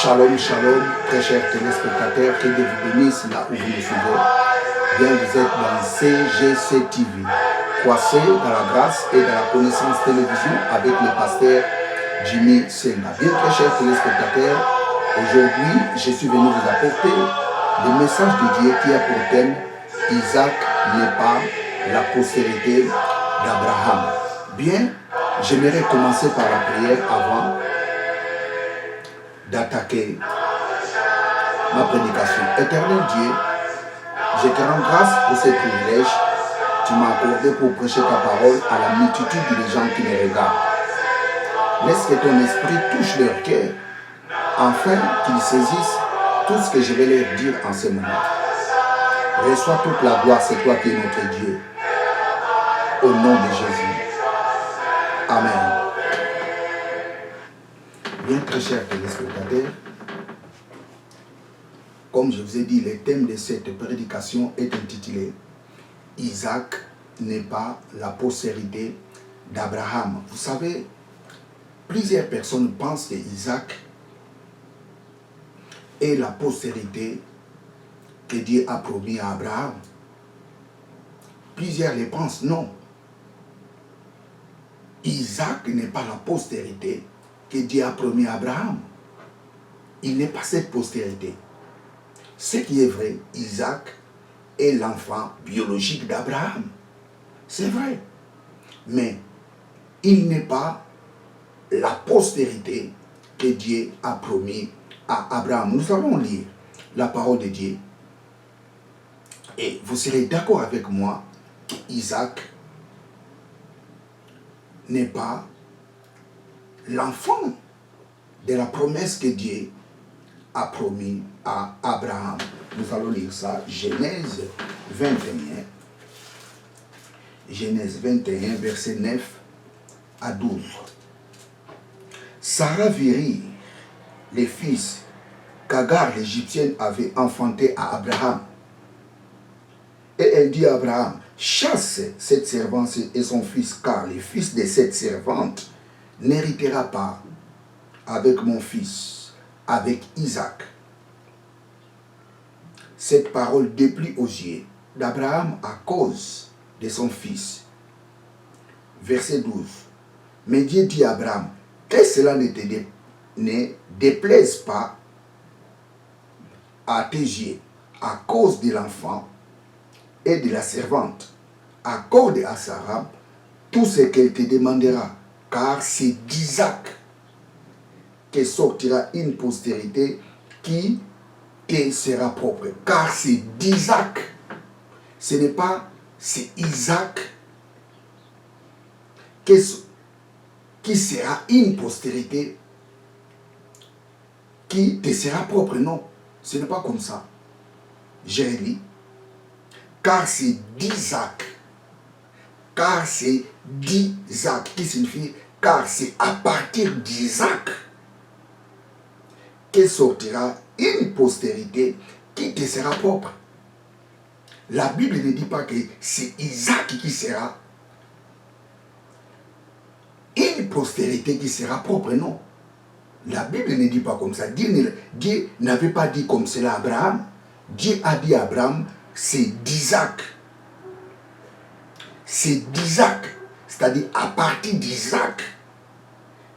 Shalom, shalom, très chers téléspectateurs, que Dieu vous bénisse là où vous nous suivez. Bien, vous êtes dans CGC TV, croissez dans la grâce et dans la connaissance télévision avec le pasteur Jimmy Senga. Bien, très chers téléspectateurs, aujourd'hui, je suis venu vous apporter le message de Dieu qui a pour thème Isaac n'est pas la postérité d'Abraham. Bien, j'aimerais commencer par la prière avant d'attaquer ma prédication. Éternel Dieu, je te rends grâce pour ce privilège que tu m'as accordé pour prêcher ta parole à la multitude des gens qui me regardent. Laisse que ton esprit touche leur cœur, afin qu'ils saisissent tout ce que je vais leur dire en ce moment. Reçois toute la gloire, c'est toi qui es notre Dieu. Au nom de Jésus. Amen. Bien, très chers téléspectateurs, comme je vous ai dit, le thème de cette prédication est intitulé « Isaac n'est pas la postérité d'Abraham ». Vous savez, plusieurs personnes pensent que Isaac est la postérité que Dieu a promis à Abraham. Plusieurs le pensent, non. Isaac n'est pas la postérité que Dieu a promis à Abraham. Il n'est pas cette postérité. Ce qui est vrai, Isaac est l'enfant biologique d'Abraham. C'est vrai. Mais il n'est pas la postérité que Dieu a promis à Abraham. Nous allons lire la parole de Dieu. Et vous serez d'accord avec moi qu'Isaac n'est pas l'enfant de la promesse que Dieu a promis à Abraham. Nous allons lire ça, Genèse 21. Genèse 21, verset 9 à 12. Sarah vit les fils qu'Agar l'Égyptienne avait enfantés à Abraham. Et elle dit à Abraham, chasse cette servante et son fils, car le fils de cette servante n'héritera pas avec mon fils, avec Isaac. Cette parole déplut aux yeux d'Abraham à cause de son fils. Verset 12. Mais Dieu dit à Abraham, que cela ne déplaise pas à tes yeux à cause de l'enfant et de la servante. Accorde à Sarah tout ce qu'elle te demandera, car c'est d'Isaac que sortira une postérité qui te sera propre. Car c'est d'Isaac. Ce n'est pas, c'est Isaac qui sera une postérité qui te sera propre. Non, ce n'est pas comme ça. J'ai dit, car c'est d'Isaac. Car c'est d'Isaac, qui signifie, car c'est à partir d'Isaac que sortira une postérité qui te sera propre. La Bible ne dit pas que c'est Isaac qui sera une postérité qui sera propre, non. La Bible ne dit pas comme ça. Dieu n'avait pas dit comme cela à Abraham. Dieu a dit à Abraham, c'est d'Isaac. C'est d'Isaac, c'est-à-dire à partir d'Isaac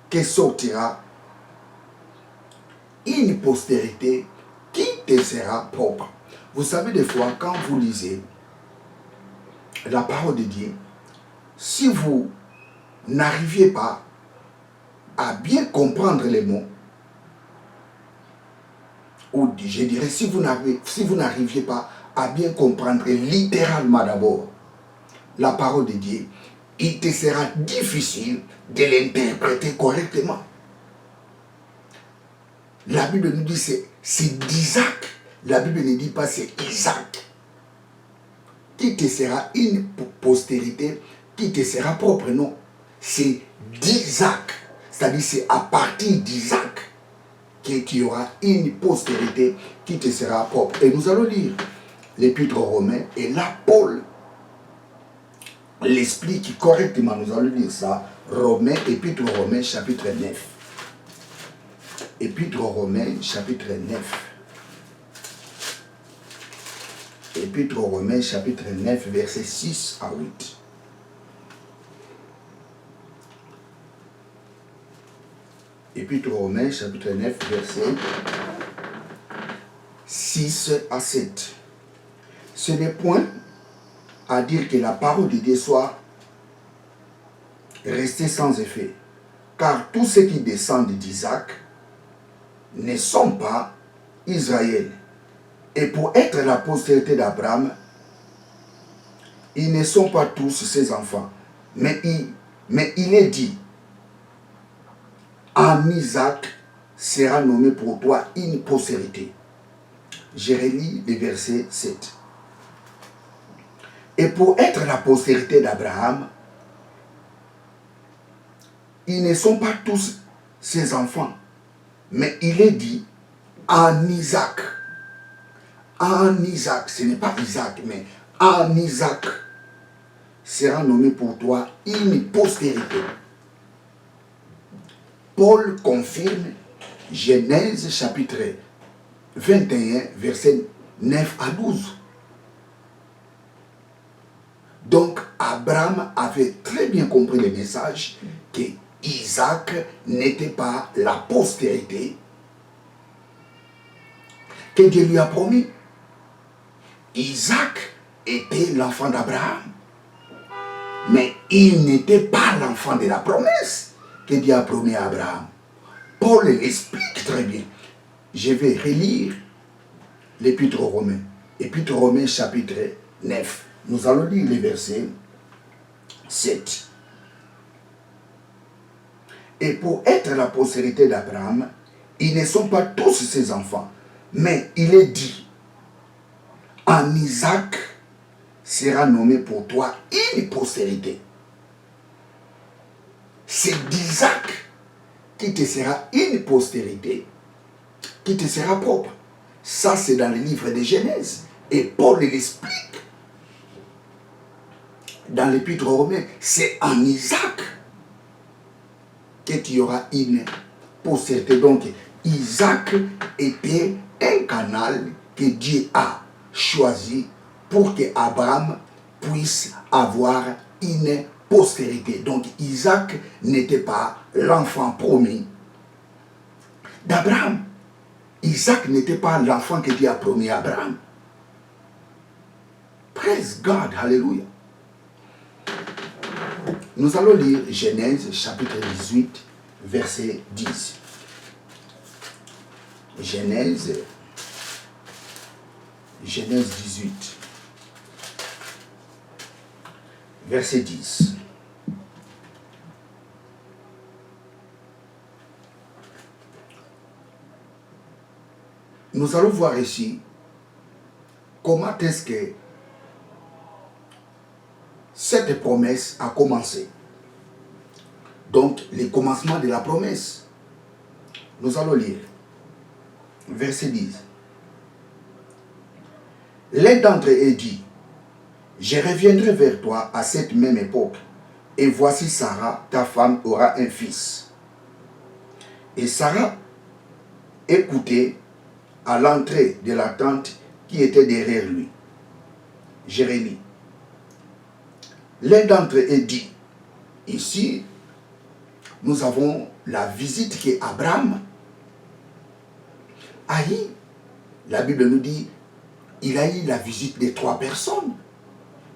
que sortira une postérité qui te sera propre. Vous savez, des fois, quand vous lisez la parole de Dieu, si vous n'arriviez pas à bien comprendre les mots, ou je dirais, si vous n'arriviez pas à bien comprendre littéralement d'abord la parole de Dieu, il te sera difficile de l'interpréter correctement. La Bible nous dit c'est d'Isaac. La Bible ne dit pas c'est Isaac. Qui te sera une postérité, qui te sera propre, non. C'est d'Isaac. C'est-à-dire c'est à partir d'Isaac que tu auras une postérité qui te sera propre. Et nous allons lire l'Épître aux Romains. Et là, Paul l'explique correctement. Nous allons lire ça. Romains, Épître aux Romains, chapitre 9. Épître aux Romains, chapitre 9. Épître aux Romains, chapitre 9, versets 6 à 8. Épître aux Romains, chapitre 9, versets 6 à 7. Ce n'est point à dire que la parole de Dieu soit restée sans effet, car tous ceux qui descendent d'Isaac ne sont pas Israël. Et pour être la postérité d'Abraham, ils ne sont pas tous ses enfants. Mais il est dit, en Isaac sera nommé pour toi une postérité. Je relis le verset 7. Et pour être la postérité d'Abraham, ils ne sont pas tous ses enfants. Mais il est dit, en Isaac. En Isaac, ce n'est pas Isaac, mais en Isaac sera nommé pour toi une postérité. Paul confirme Genèse chapitre 21, versets 9 à 12. Donc, Abraham avait très bien compris le message que Isaac n'était pas la postérité que Dieu lui a promis. Isaac était l'enfant d'Abraham, mais il n'était pas l'enfant de la promesse que Dieu a promis à Abraham. Paul l'explique très bien. Je vais relire l'Épître aux Romains. Épître aux Romains, chapitre 9. Nous allons lire les versets 7. Et pour être la postérité d'Abraham, ils ne sont pas tous ses enfants, mais il est dit, en Isaac sera nommé pour toi une postérité. C'est d'Isaac qui te sera une postérité, qui te sera propre. Ça, c'est dans le livre de Genèse. Et Paul l'explique dans l'Épître aux Romains. C'est en Isaac que tu auras une postérité. Donc, Isaac était un canal que Dieu a choisi pour que Abraham puisse avoir une postérité. Donc, Isaac n'était pas l'enfant promis d'Abraham. Isaac n'était pas l'enfant que Dieu a promis à Abraham. Praise God, hallelujah. Nous allons lire Genèse chapitre 18, verset 10. Genèse 18, verset 10. Nous allons voir ici comment est-ce que cette promesse a commencé. Donc, le commencement de la promesse. Nous allons lire. Verset 10. L'un d'entre eux dit, je reviendrai vers toi à cette même époque, et voici Sarah, ta femme, aura un fils. Et Sarah écoutait à l'entrée de la tente qui était derrière lui. Jérémie. L'un d'entre eux dit, ici, nous avons la visite qu'Abraham a eu. La Bible nous dit, il a eu la visite de 3 personnes.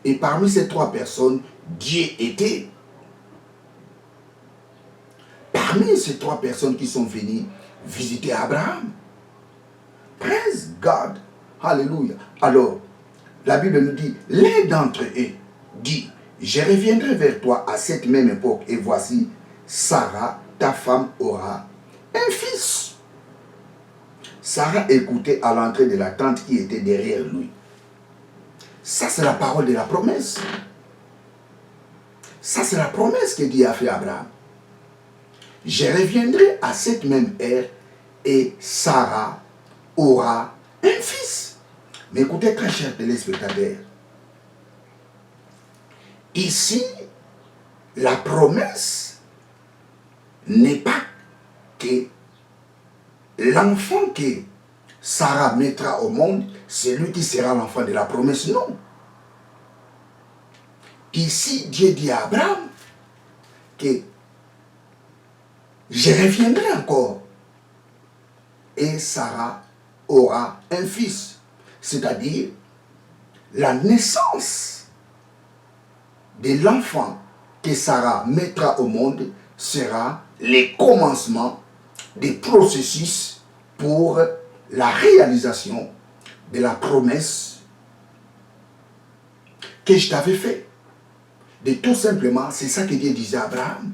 Et parmi ces 3 personnes, Dieu était. Parmi ces 3 personnes qui sont venues visiter Abraham. Praise God. Hallelujah. Alors, la Bible nous dit, l'un d'entre eux dit, je reviendrai vers toi à cette même époque, et voici, Sarah, ta femme, aura un fils. Sarah écoutait à l'entrée de la tente qui était derrière lui. Ça, c'est la parole de la promesse. Ça, c'est la promesse que Dieu a fait à Abraham. Je reviendrai à cette même heure et Sarah aura un fils. Mais écoutez, très chers téléspectateurs, ici, la promesse n'est pas que l'enfant que Sarah mettra au monde, c'est lui qui sera l'enfant de la promesse. Non. Ici, Dieu dit à Abraham que je reviendrai encore et Sarah aura un fils. C'est-à-dire, la naissance de l'enfant que Sarah mettra au monde sera le commencement des processus pour la réalisation de la promesse que je t'avais faite. De tout simplement, c'est ça que Dieu disait à Abraham.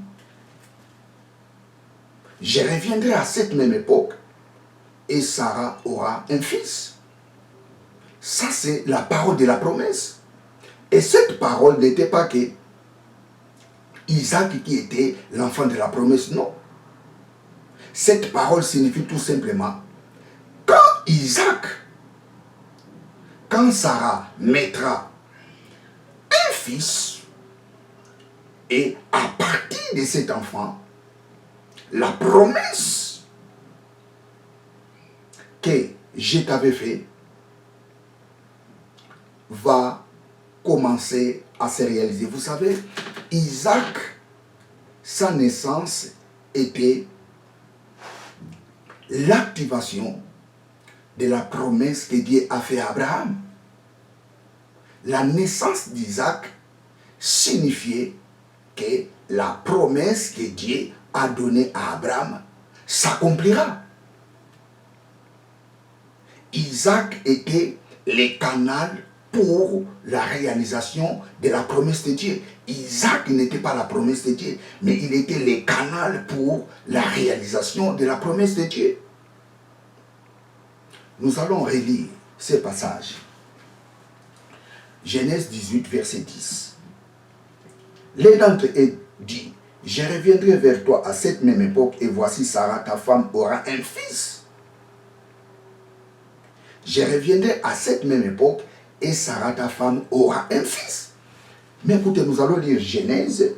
Je reviendrai à cette même époque et Sarah aura un fils. Ça, c'est la parole de la promesse. Et cette parole n'était pas que Isaac qui était l'enfant de la promesse, non. Cette parole signifie tout simplement, quand Sarah mettra un fils, et à partir de cet enfant, la promesse que je t'avais faite va commencer à se réaliser. Vous savez, Isaac, sa naissance était l'activation de la promesse que Dieu a fait à Abraham. La naissance d'Isaac signifiait que la promesse que Dieu a donnée à Abraham s'accomplira. Isaac était le canal pour la réalisation de la promesse de Dieu. Isaac n'était pas la promesse de Dieu, mais il était le canal pour la réalisation de la promesse de Dieu. Nous allons relire ces passages. Genèse 18, verset 10. L'un d'entre eux dit, je reviendrai vers toi à cette même époque et voici Sarah, ta femme, aura un fils. Je reviendrai à cette même époque et Sarah, ta femme, aura un fils. Mais écoutez, nous allons lire Genèse,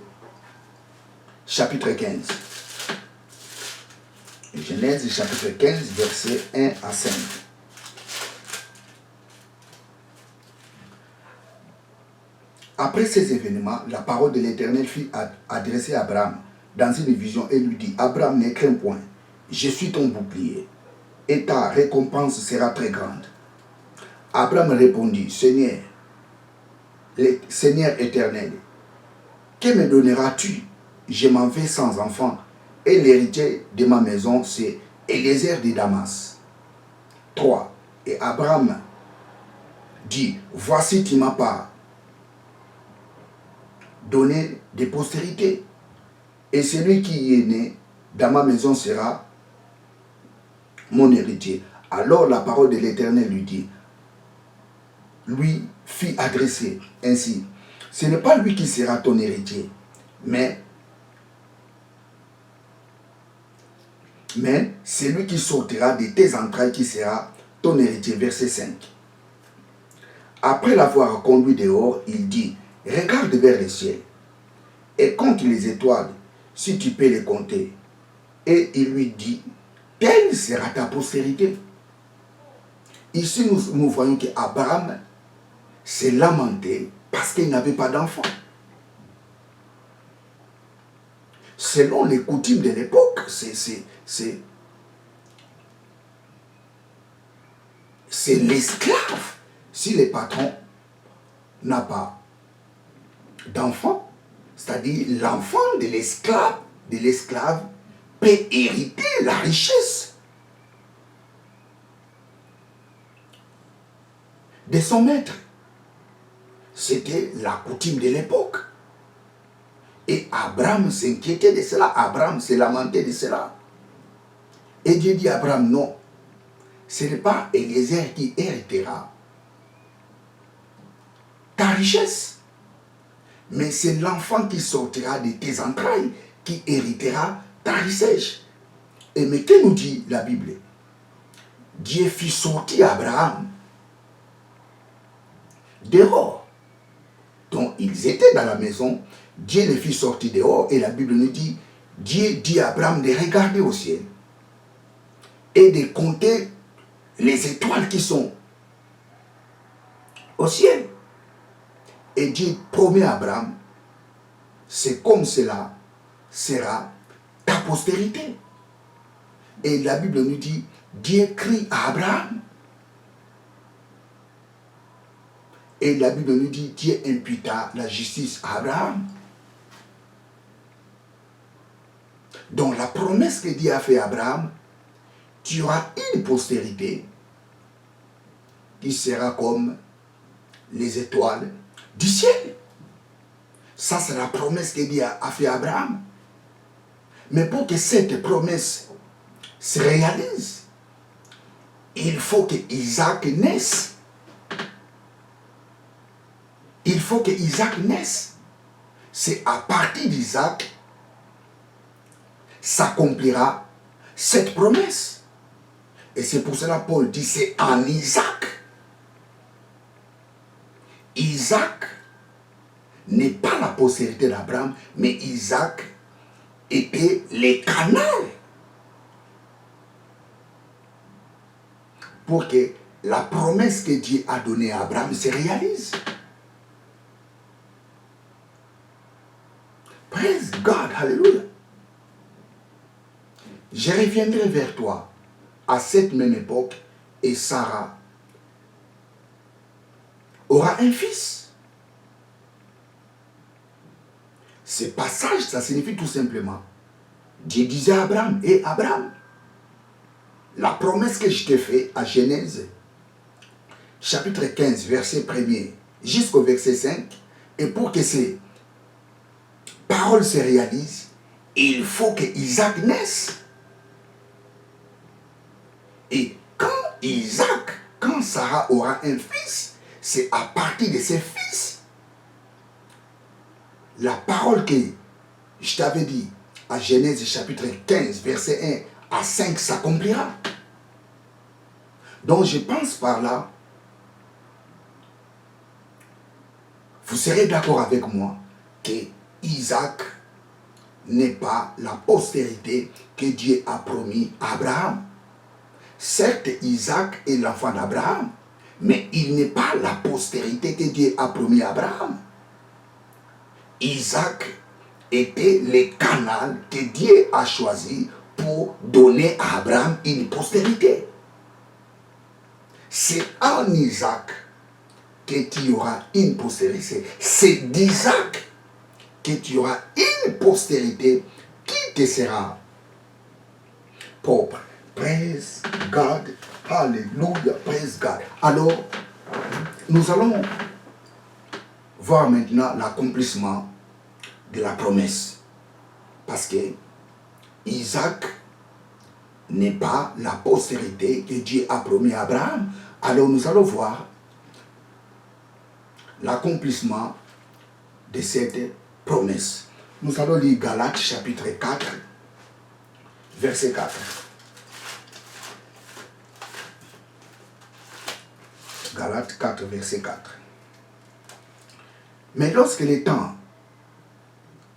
chapitre 15. Genèse, chapitre 15, versets 1 à 5. Après ces événements, la parole de l'Éternel fut adressée à Abraham dans une vision et lui dit, Abraham, ne crains point, je suis ton bouclier, et ta récompense sera très grande. Abraham répondit, Seigneur, le Seigneur éternel, que me donneras-tu? Je m'en vais sans enfant, et l'héritier de ma maison, c'est Eliezer de Damas. 3. Et Abraham dit, voici tu m'as pas donné des postérités, et celui qui est né dans ma maison sera mon héritier. Alors la parole de l'Éternel lui fit adresser ainsi, ce n'est pas lui qui sera ton héritier, mais c'est lui qui sortira de tes entrailles qui sera ton héritier. Verset 5. Après l'avoir conduit dehors, il dit, regarde vers le ciel et compte les étoiles, si tu peux les compter. Et il lui dit, telle sera ta postérité. Ici, nous voyons qu'Abraham s'est lamenté parce qu'il n'avait pas d'enfant. Selon les coutumes de l'époque, c'est l'esclave. Si le patron n'a pas d'enfant, c'est-à-dire l'enfant de l'esclave peut hériter la richesse de son maître. C'était la coutume de l'époque. Et Abraham s'inquiétait de cela. Abraham se lamentait de cela. Et Dieu dit à Abraham, non, ce n'est pas Eliezer qui héritera ta richesse, mais c'est l'enfant qui sortira de tes entrailles qui héritera ta richesse. Et mais que nous dit la Bible? Dieu fit sortir Abraham dehors. Donc ils étaient dans la maison, Dieu les fit sortir dehors et la Bible nous dit, Dieu dit à Abraham de regarder au ciel et de compter les étoiles qui sont au ciel. Et Dieu promet à Abraham, c'est comme cela sera ta postérité. Et la Bible nous dit, Dieu crie à Abraham. Et la Bible nous dit, Dieu imputa la justice à Abraham. Donc la promesse que Dieu a fait à Abraham, tu auras une postérité qui sera comme les étoiles du ciel. Ça, c'est la promesse que Dieu a fait à Abraham. Mais pour que cette promesse se réalise, il faut que Isaac naisse. Il faut que Isaac naisse. C'est à partir d'Isaac s'accomplira cette promesse. Et c'est pour cela Paul dit, c'est en Isaac. Isaac n'est pas la postérité d'Abraham, mais Isaac était le canal pour que la promesse que Dieu a donnée à Abraham se réalise. Praise God, hallelujah. Je reviendrai vers toi à cette même époque et Sarah aura un fils. Ce passage, ça signifie tout simplement, Dieu disait à Abraham, et Abraham, la promesse que je t'ai faite à Genèse, chapitre 15, verset 1er, jusqu'au verset 5, et pour que ces paroles se réalisent, il faut que Isaac naisse. Et quand Sarah aura un fils, c'est à partir de ses fils. La parole que je t'avais dit à Genèse chapitre 15, verset 1 à 5 s'accomplira. Donc je pense par là, vous serez d'accord avec moi que Isaac n'est pas la postérité que Dieu a promis à Abraham. Certes, Isaac est l'enfant d'Abraham, mais il n'est pas la postérité que Dieu a promis à Abraham. Isaac était le canal que Dieu a choisi pour donner à Abraham une postérité. C'est en Isaac que tu auras une postérité. C'est d'Isaac que tu auras une postérité qui te sera propre. Praise God. Hallelujah. Praise God. Alors, nous allons voir maintenant l'accomplissement de la promesse. Parce que Isaac n'est pas la postérité que Dieu a promis à Abraham. Alors nous allons voir l'accomplissement de cette promesse. Nous allons lire Galates chapitre 4, verset 4. Galates 4, verset 4. Mais lorsque les temps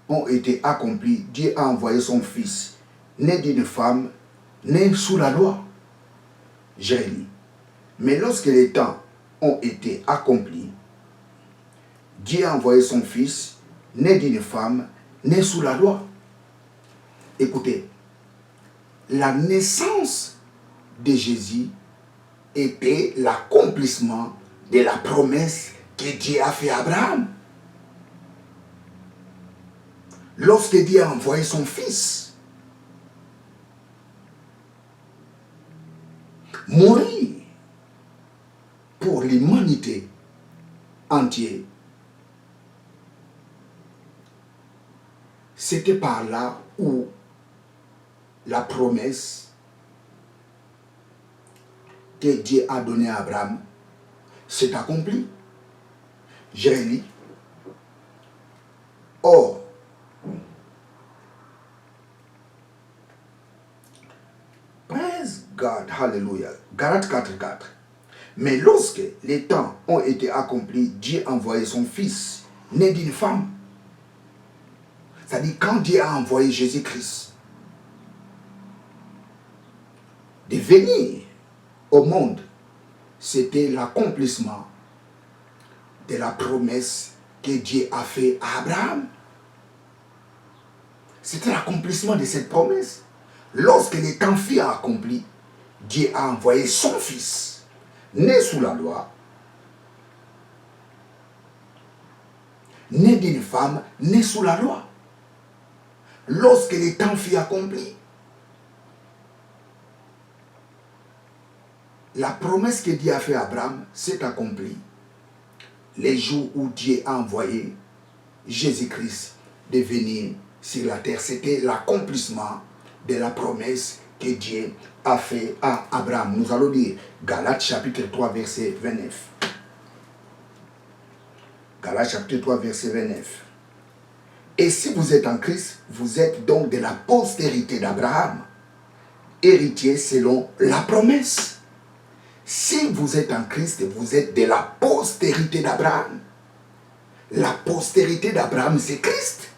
ont été accomplis, Dieu a envoyé son fils, né d'une femme, né sous la loi. Jérémie. Mais lorsque les temps ont été accomplis, Dieu a envoyé son fils, né d'une femme, né sous la loi. Écoutez, la naissance de Jésus était l'accomplissement de la promesse que Dieu a fait à Abraham. Lorsque Dieu a envoyé son fils mourir pour l'humanité entière, c'était par là où la promesse que Dieu a donnée à Abraham s'est accomplie. Jérémie. Or, praise God, hallelujah. Galates 4, 4. Mais lorsque les temps ont été accomplis, Dieu a envoyé son fils, né d'une femme. C'est-à-dire quand Dieu a envoyé Jésus-Christ, de venir au monde, c'était l'accomplissement de la promesse que Dieu a fait à Abraham. C'était l'accomplissement de cette promesse. Lorsque les temps furent accomplis, Dieu a envoyé son fils, né sous la loi, né d'une femme, né sous la loi. Lorsque les temps furent accomplis, la promesse que Dieu a fait à Abraham s'est accomplie. Les jours où Dieu a envoyé Jésus-Christ de venir sur la terre, c'était l'accomplissement de la promesse que Dieu a fait à Abraham. Nous allons lire Galates chapitre 3 verset 29. Galates chapitre 3 verset 29. Et si vous êtes en Christ, vous êtes donc de la postérité d'Abraham, héritier selon la promesse. Si vous êtes en Christ, vous êtes de la postérité d'Abraham. La postérité d'Abraham, c'est Christ.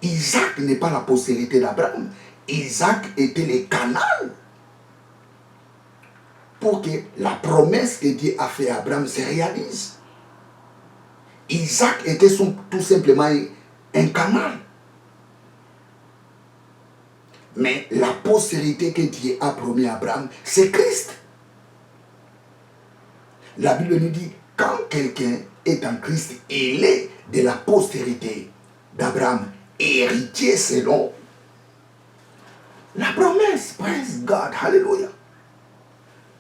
Isaac n'est pas la postérité d'Abraham. Isaac était le canal pour que la promesse que Dieu a faite à Abraham se réalise. Isaac était tout simplement un canal. Mais la postérité que Dieu a promis à Abraham, c'est Christ. La Bible nous dit, quand quelqu'un est en Christ, il est de la postérité d'Abraham, héritier selon la promesse. Praise God, hallelujah.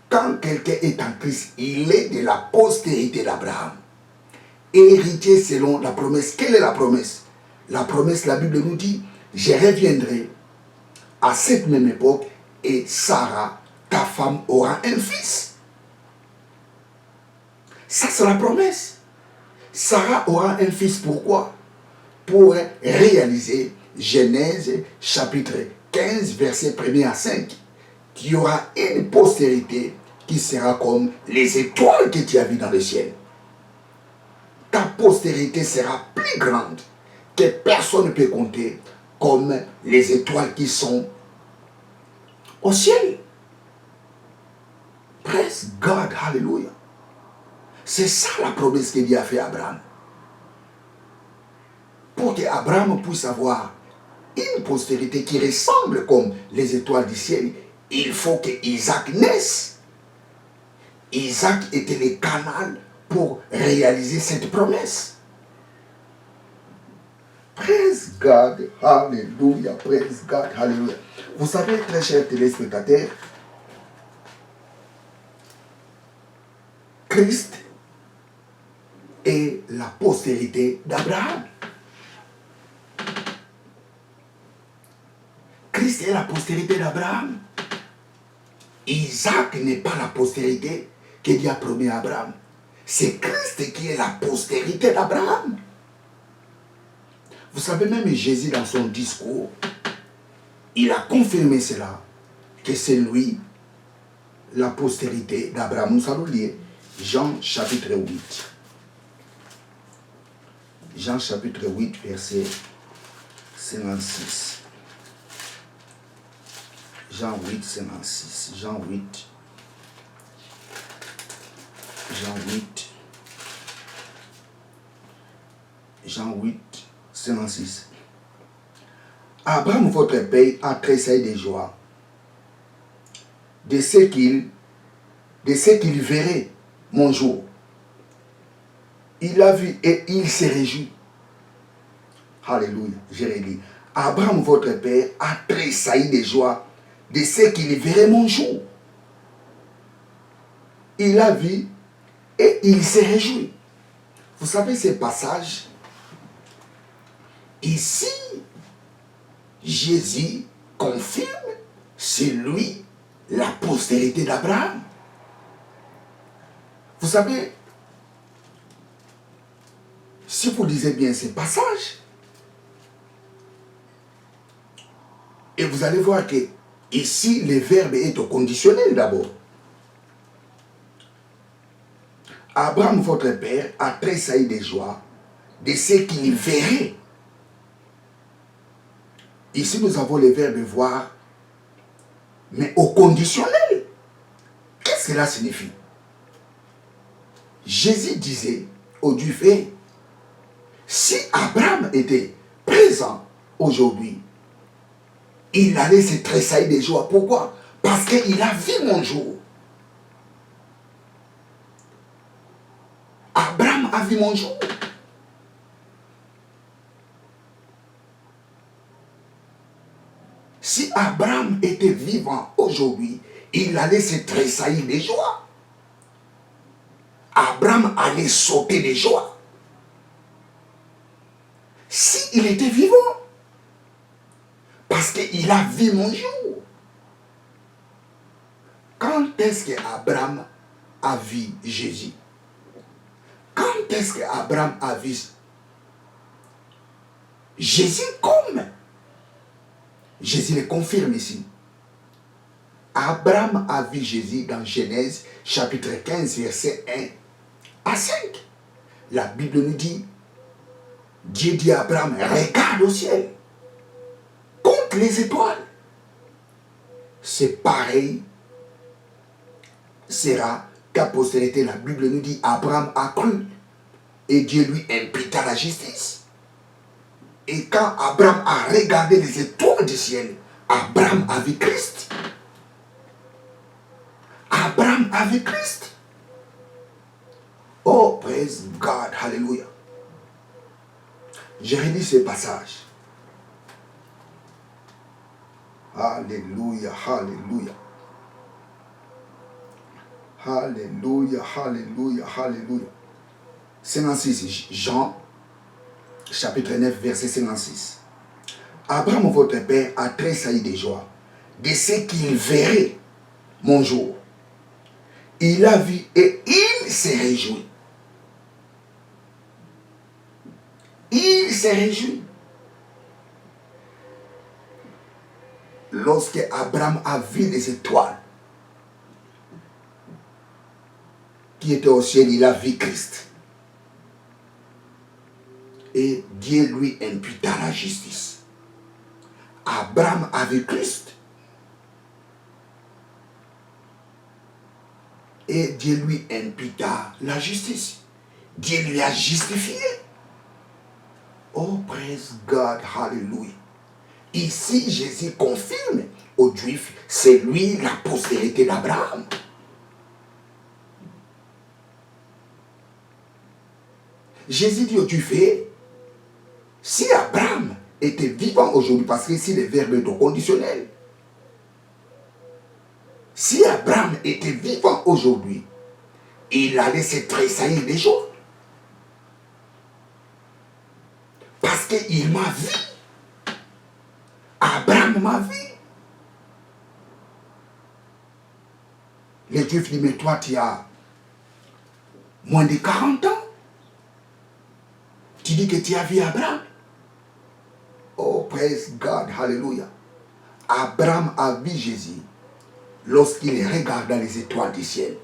Quand quelqu'un est en Christ, il est de la postérité d'Abraham, héritier selon la promesse. Quelle est la promesse? La promesse, la Bible nous dit, je reviendrai à cette même époque et Sarah, ta femme, aura un fils. Ça, c'est la promesse. Sarah aura un fils. Pourquoi? Pour réaliser Genèse chapitre 15, verset 1 à 5. Qu'il y aura une postérité qui sera comme les étoiles que tu as vues dans le ciel. Ta postérité sera plus grande que personne ne peut compter, comme les étoiles qui sont au ciel. Praise God, hallelujah. C'est ça la promesse que Dieu a fait à Abraham. Pour qu'Abraham puisse avoir une postérité qui ressemble comme les étoiles du ciel, il faut que Isaac naisse. Isaac était le canal pour réaliser cette promesse. Praise God, hallelujah, praise God, hallelujah. Vous savez, très chers téléspectateurs, Christ est la postérité d'Abraham. Christ est la postérité d'Abraham. Isaac n'est pas la postérité que Dieu a promis à Abraham. C'est Christ qui est la postérité d'Abraham. Vous savez, même Jésus dans son discours, il a confirmé cela, que c'est lui la postérité d'Abraham. Nous allons lire Jean chapitre 8. Jean chapitre 8, verset 56. Jean 8, 56. Jean 8. Jean 8. Jean 8, 56. Abraham, votre père, a tressailli de joie de ce qu'il verrait mon jour. Il a vu et il s'est réjoui. Alléluia, je redis. Abraham, votre père, a tressailli de joie de ce qu'il verrait mon jour. Il a vu et il s'est réjoui. Vous savez ces passages? Ici, Jésus confirme, c'est lui la postérité d'Abraham. Vous savez, si vous lisez bien ces passages, et vous allez voir que ici, le verbe est au conditionnel d'abord. Abraham, votre père, a tressailli de joie de ce qu'il verrait. Ici, nous avons le verbe voir mais au conditionnel. Qu'est-ce que cela signifie? Jésus disait aux Juifs, si Abraham était présent aujourd'hui, il allait se tressailler de joie. Pourquoi? Parce qu'il a vu mon jour. Abraham a vu mon jour. Si Abraham était vivant aujourd'hui, il allait se tressaillir de joie. Abraham allait sauter de joie. S'il était vivant, parce qu'il a vu mon jour. Quand est-ce qu'Abraham a vu Jésus? Quand est-ce qu'Abraham a vu Jésus comme? Jésus le confirme ici. Abraham a vu Jésus dans Genèse chapitre 15 verset 1 à 5. La Bible nous dit, Dieu dit à Abraham, regarde au ciel, compte les étoiles. C'est pareil sera qu'à postérité, la Bible nous dit, Abraham a cru et Dieu lui imputa la justice. Et quand Abraham a regardé les étoiles du ciel, Abraham a vu Christ. Abraham a vu Christ. Oh, praise God, hallelujah. J'ai relis ce passage. Alléluia, alléluia. Alléluia, alléluia, alléluia. 56, Jean, chapitre 9, verset 56. Abraham, votre père, a tressailli de joie de ce qu'il verrait mon jour. Il a vu et il s'est réjoui. Il s'est réjoui. Lorsque Abraham a vu les étoiles qui étaient au ciel, il a vu Christ. Et Dieu lui imputa la justice. Abraham a vu Christ. Et Dieu lui imputa la justice. Dieu lui a justifié. Oh, praise God, hallelujah. Ici, Jésus confirme aux Juifs, c'est lui la postérité d'Abraham. Jésus dit aux Juifs, si Abraham était vivant aujourd'hui, parce que ici le verbe est au conditionnel, si Abraham était vivant aujourd'hui, il allait se tressaillir des jours. Parce qu'il m'a vu. Abraham m'a vu. Les Juifs disent, mais toi tu as moins de 40 ans. Tu dis que tu as vu Abraham. Oh, praise God, hallelujah. Abraham a vu Jésus lorsqu'il regarda les étoiles du ciel.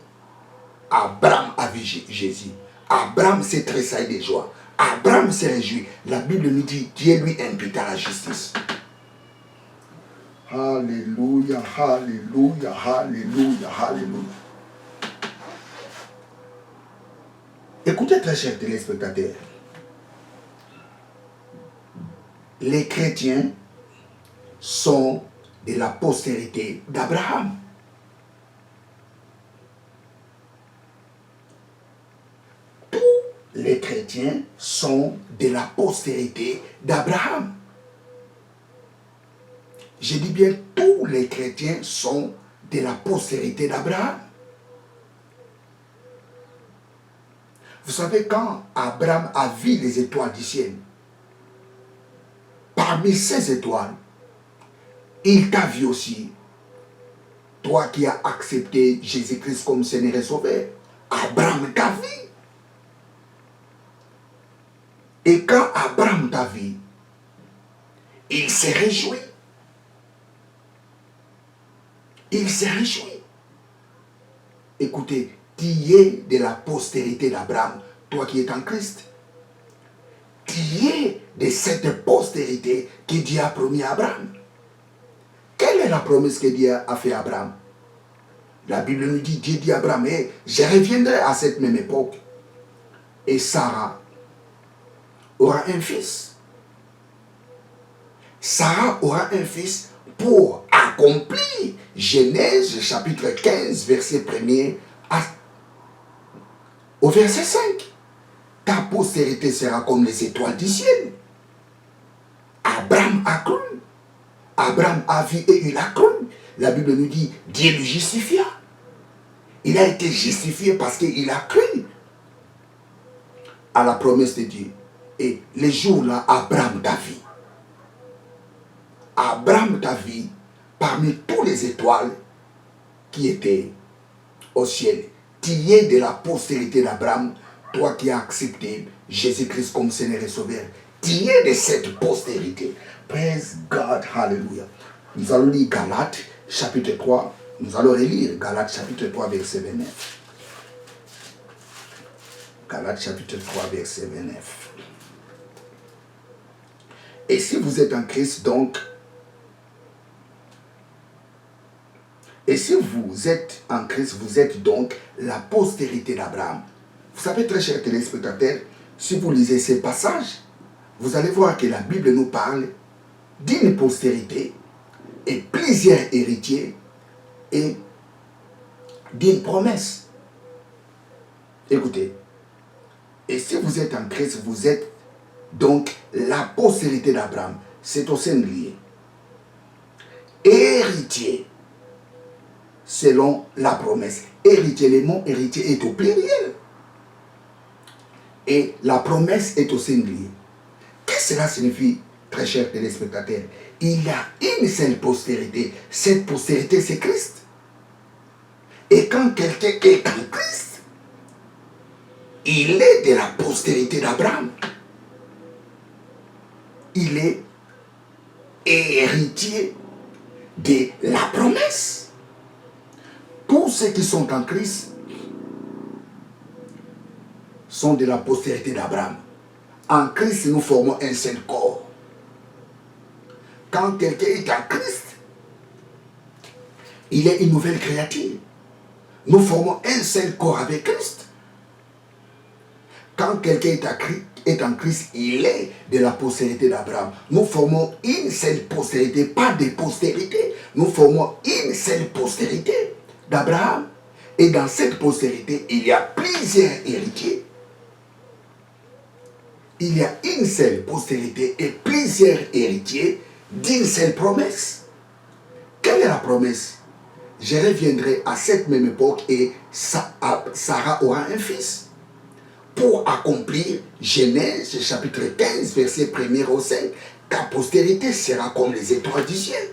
Abraham a vu Jésus. Abraham s'est tressaillé de joie. Abraham s'est réjoui. La Bible nous dit, Dieu lui imputa la justice. Alléluia, alléluia, alléluia, alléluia. Écoutez très chers téléspectateurs. Les chrétiens sont de la postérité d'Abraham. Tous les chrétiens sont de la postérité d'Abraham. Je dis bien, tous les chrétiens sont de la postérité d'Abraham. Vous savez, quand Abraham a vu les étoiles du ciel, parmi ces étoiles, il t'a vu aussi, toi qui as accepté Jésus-Christ comme Seigneur et Sauveur. Abraham t'a vu. Et quand Abraham t'a vu, il s'est réjoui. Il s'est réjoui. Écoutez, tu es de la postérité d'Abraham, toi qui es en Christ. Tu es de cette postérité que Dieu a promis à Abraham. Quelle est la promesse que Dieu a fait à Abraham? La Bible nous dit, Dieu dit à Abraham, eh, je reviendrai à cette même époque et Sarah aura un fils. Sarah aura un fils pour accomplir Genèse chapitre 15, verset 1er au verset 5. Ta postérité sera comme les étoiles du ciel. Abraham a cru. Abraham a vu et il a cru. La Bible nous dit, Dieu le justifia. Il a été justifié parce qu'il a cru à la promesse de Dieu. Et les jours-là, Abraham t'a vu. Abraham t'a vu parmi toutes les étoiles qui étaient au ciel. Tu es de la postérité d'Abraham, toi qui as accepté Jésus-Christ comme Seigneur et Sauveur. Tu es de cette postérité. Praise God, hallelujah. Nous allons lire Galates, chapitre 3. Nous allons relire Galates, chapitre 3, verset 29. Galates, chapitre 3, verset 29. Et si vous êtes en Christ, donc, et si vous êtes en Christ, vous êtes donc la postérité d'Abraham. Vous savez, très chers téléspectateurs, si vous lisez ces passages, vous allez voir que la Bible nous parle d'une postérité et plusieurs héritiers et d'une promesse. Écoutez, et si vous êtes en Christ, vous êtes donc la postérité d'Abraham. C'est au singulier. Héritier, selon la promesse. Héritier, le mot héritier est au pluriel. Et la promesse est au singulier. Qu'est-ce que cela signifie, très chers téléspectateurs? Il y a une seule postérité. Cette postérité, c'est Christ. Et quand quelqu'un est en Christ, il est de la postérité d'Abraham. Il est héritier de la promesse. Tous ceux qui sont en Christ sont de la postérité d'Abraham. En Christ, nous formons un seul corps. Quand quelqu'un est en Christ, il est une nouvelle créature. Nous formons un seul corps avec Christ. Quand quelqu'un est en Christ, il est de la postérité d'Abraham. Nous formons une seule postérité, pas de postérité. Nous formons une seule postérité d'Abraham. Et dans cette postérité, il y a plusieurs héritiers. Il y a une seule postérité et plusieurs héritiers d'une seule promesse. Quelle est la promesse? Je reviendrai à cette même époque et Sarah aura un fils. Pour accomplir Genèse chapitre 15, verset 1er au 5, ta postérité sera comme les étoiles du ciel.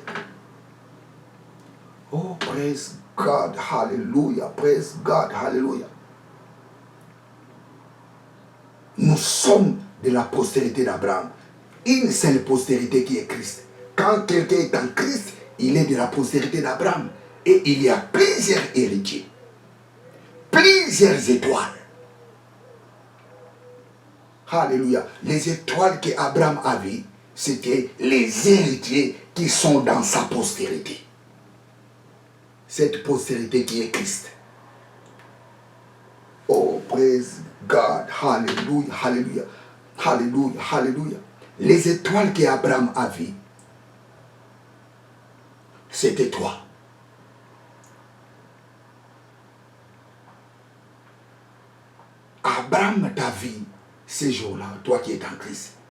Oh, praise God, hallelujah, praise God, hallelujah. Nous sommes de la postérité d'Abraham. Une seule postérité qui est Christ. Quand quelqu'un est en Christ, il est de la postérité d'Abraham. Et il y a plusieurs héritiers. Plusieurs étoiles. Alléluia. Les étoiles qu'Abraham avait, c'était les héritiers qui sont dans sa postérité. Cette postérité qui est Christ. Oh, praise God. Hallelujah, hallelujah, hallelujah, hallelujah. Les étoiles qu'Abraham avait, c'était toi. Abraham t'a vu ces jours-là, toi qui es en Christ.